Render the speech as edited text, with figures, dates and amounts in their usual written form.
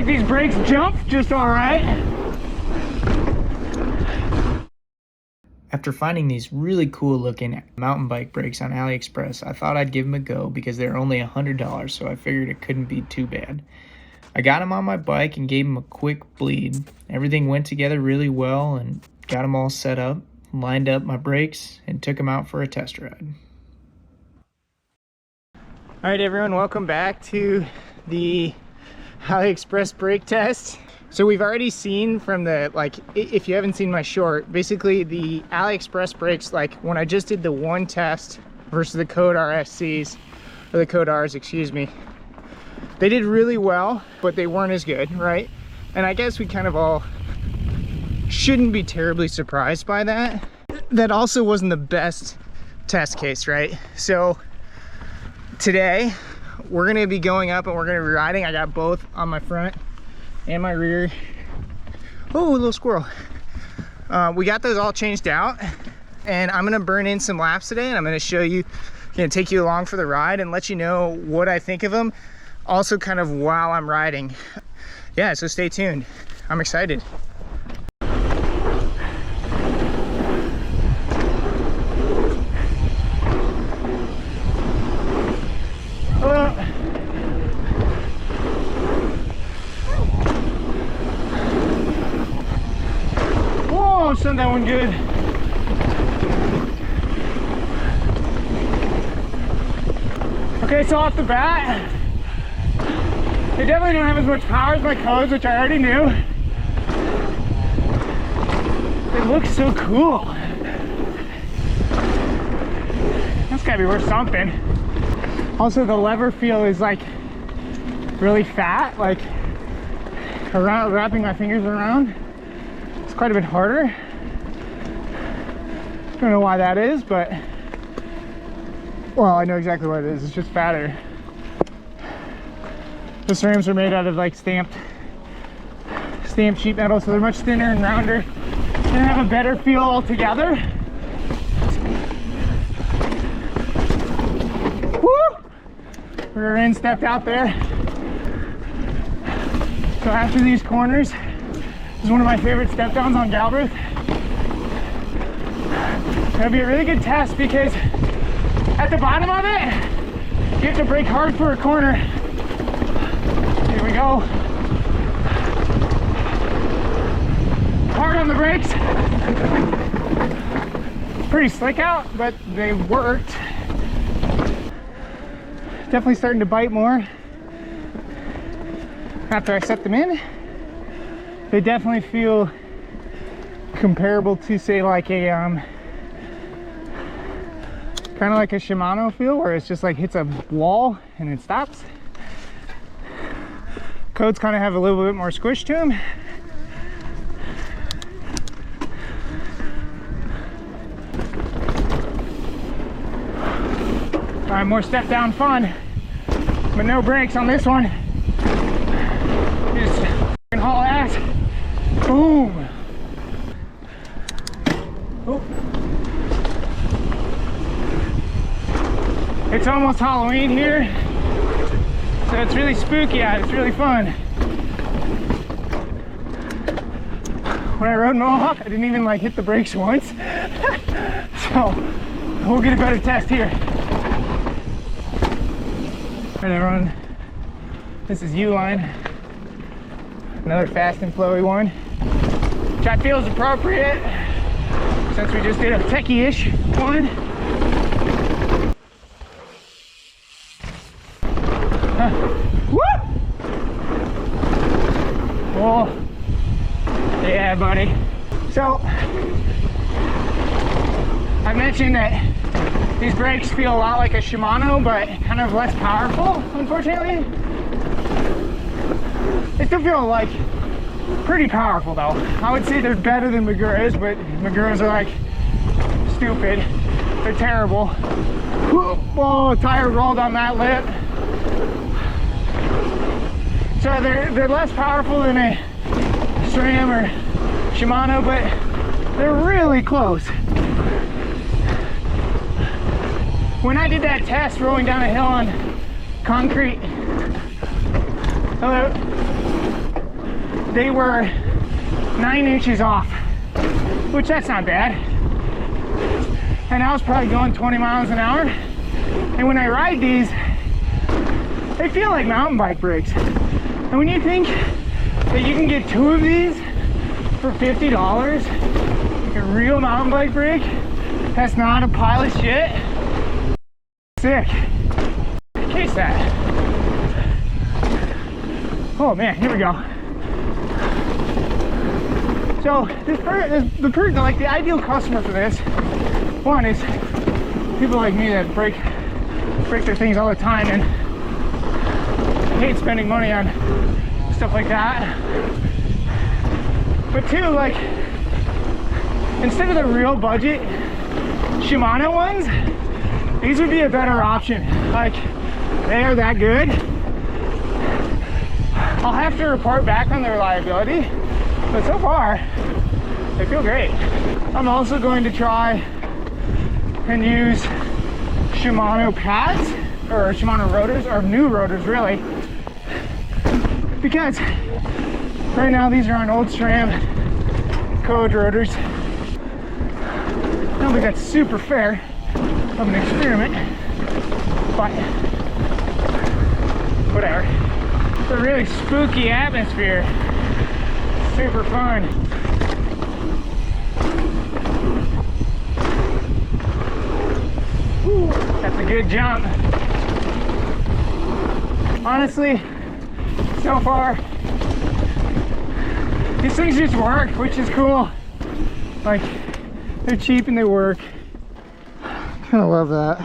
like these brakes jump just all right. After finding these really cool looking mountain bike brakes on AliExpress, I thought I'd give them a go because they're only $100, so I figured it couldn't be too bad. I got them on my bike and gave them a quick bleed. Everything went together really well and got them all set up, lined up my brakes, and took them out for a test ride. All right, everyone, welcome back to the AliExpress brake test. So we've already seen from the, if you haven't seen my short, basically the AliExpress brakes, like when I just did the one test versus the Code RSCs, or the Code Rs, excuse me, they did really well, but they weren't as good, right? And I guess we kind of all shouldn't be terribly surprised by that. That also wasn't the best test case, right? So today we're gonna be going up and we're gonna be riding. I got both on my front and my rear. Oh, a little squirrel. We got those all changed out, and I'm gonna burn in some laps today, and I'm gonna show you, gonna take you along for the ride and let you know what I think of them, also kind of while I'm riding. Yeah, so stay tuned. I'm excited. Sent that one good. Okay, so off the bat, they definitely don't have as much power as my Codes, which I already knew. They look so cool. That's gotta be worth something. Also, the lever feel is like really fat, like around, wrapping my fingers around. It's quite a bit harder. Don't know why that is, but well, I know exactly what it is. It's just fatter. The cerams are made out of like stamped sheet metal, so they're much thinner and rounder and have a better feel altogether. Woo! Rear end stepped out there. So after these corners, this is one of my favorite step downs on Galbraith. It'll be a really good test because at the bottom of it, you have to brake hard for a corner. Here we go. Hard on the brakes. Pretty slick out, but they worked. Definitely starting to bite more after I set them in. They definitely feel comparable to, say, like a kind of like a Shimano feel, where it's just like hits a wall and it stops. Codes kind of have a little bit more squish to them. All right, more step down fun, but no brakes on this one. Just haul ass. Boom. Oh. It's almost Halloween here, so it's really spooky out. It's really fun. When I rode Mohawk, I didn't even like hit the brakes once. So we'll get a better test here. All right, everyone, this is U-Line, another fast and flowy one, which I feel is appropriate since we just did a techie-ish one. Woo! Oh, yeah, buddy. So, I mentioned that these brakes feel a lot like a Shimano, but kind of less powerful, unfortunately. They still feel like pretty powerful though. I would say they're better than Magura's, but Magura's are like stupid. They're terrible. Whoa, tire rolled on that lip. So they're less powerful than a SRAM or Shimano, but they're really close. When I did that test rolling down a hill on concrete, hello, they were 9 inches off, which that's not bad. And I was probably going 20 miles an hour. And when I ride these, they feel like mountain bike brakes. And when you think that you can get 2 of these for $50, like a real mountain bike brake, that's not a pile of shit. Sick. Case that. Oh man, here we go. So like the ideal customer for this one is people like me that break their things all the time and hate spending money on stuff like that. But 2, like, instead of the real budget Shimano ones, these would be a better option. Like, they are that good. I'll have to report back on the reliability, but so far they feel great. I'm also going to try and use Shimano pads, or Shimano rotors, or new rotors really, because right now these are on old SRAM code rotors. I don't think that's super fair of an experiment, but whatever. It's a really spooky atmosphere. Super fun. Woo, that's a good jump. Honestly, so far, these things just work, which is cool. Like, they're cheap and they work. Kind of love that.